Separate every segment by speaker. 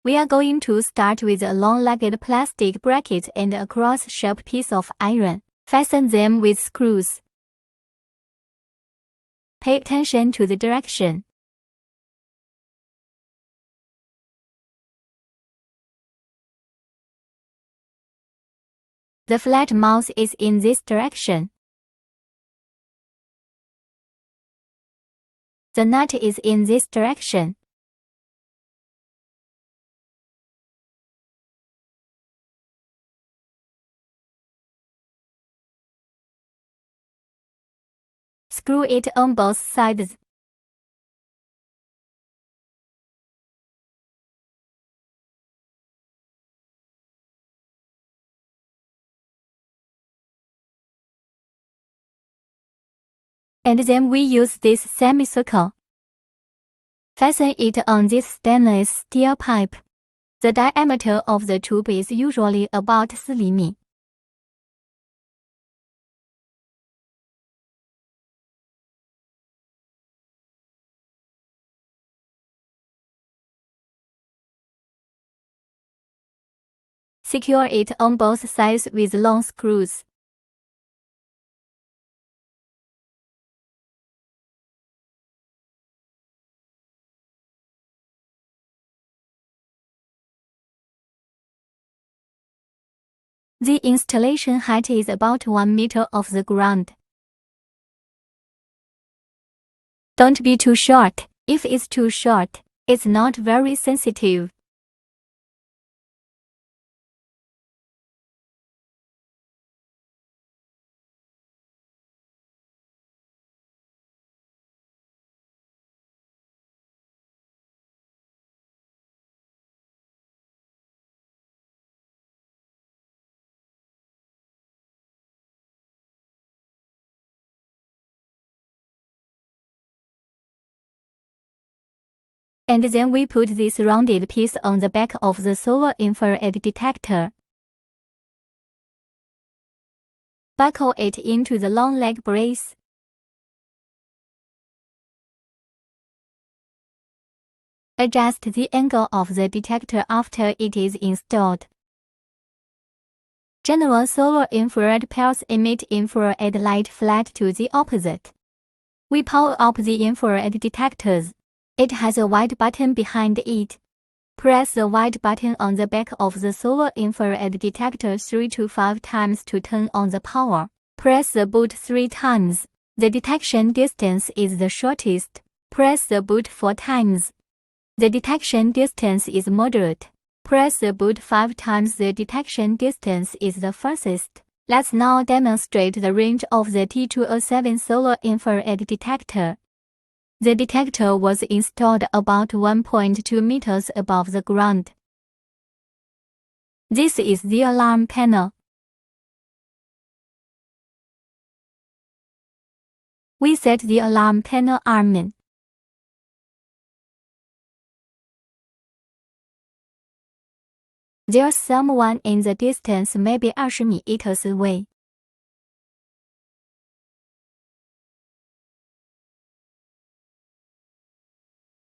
Speaker 1: We are going to start with a long-legged plastic bracket and a cross-shaped piece of iron. Fasten them with screws. Pay attention to the direction. The flat mouth is in this direction. The nut is in this direction. Screw it on both sides. And then we use this semicircle. Fasten it on this stainless steel pipe. The diameter of the tube is usually about 4 mm. Secure it on both sides with long screws. The installation height is about 1 meter off the ground. Don't be too short. If it's too short, it's not very sensitive. And then we put this rounded piece on the back of the solar infrared detector. Buckle it into the long leg brace. Adjust the angle of the detector after it is installed. General solar infrared pairs emit infrared light flat to the opposite. We power up the infrared detectors. It has a white button behind it. Press the white button on the back of the solar infrared detector 3 to 5 times to turn on the power. Press the boot 3 times. The detection distance is the shortest. Press the boot 4 times. The detection distance is moderate. Press the boot 5 times. The detection distance is the furthest. Let's now demonstrate the range of the T207 solar infrared detector. The detector was installed about 1.2 meters above the ground. This is the alarm panel. We set the alarm panel arm. There's someone in the distance, maybe 20 meters away.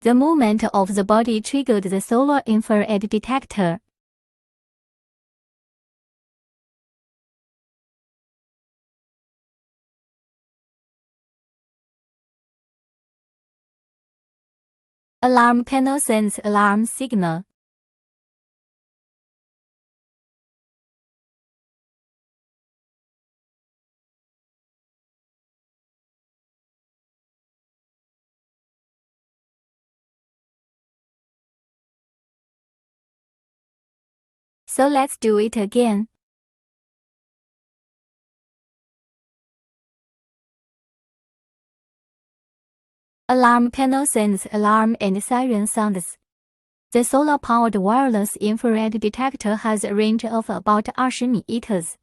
Speaker 1: The movement of the body triggered the solar infrared detector. Alarm panel sends alarm signal. So let's do it again. Alarm panel sends alarm and siren sounds. The solar-powered wireless infrared detector has a range of about 20 meters.